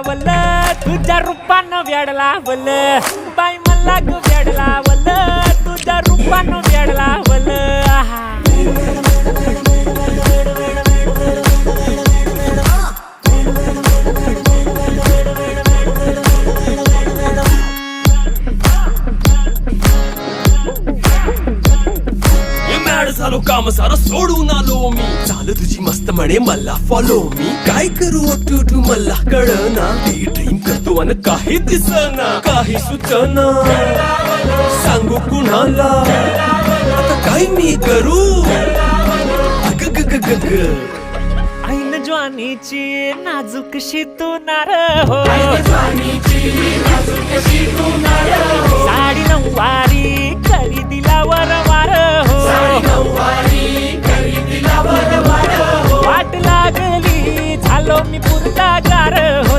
वल तुझ्या रूपानं वेडला वल बाई मला ग वेडला वल तुझ्या रूपानं वेडला वल झालो काम सारा सोडून आलो मी चाल तुझी मस्त म्हणे मला फॉलो मी काय करू टू मला कळना ड्रीम करतो आणि काही दिसना काही सुचना सांगू कुणाला आता काय मी करू ऐन ज्वानीची नाजूकशी तू नार हो साडी नऊवारी करी दिला वरवार हो वाट लागली झालो मी पुरता गार हो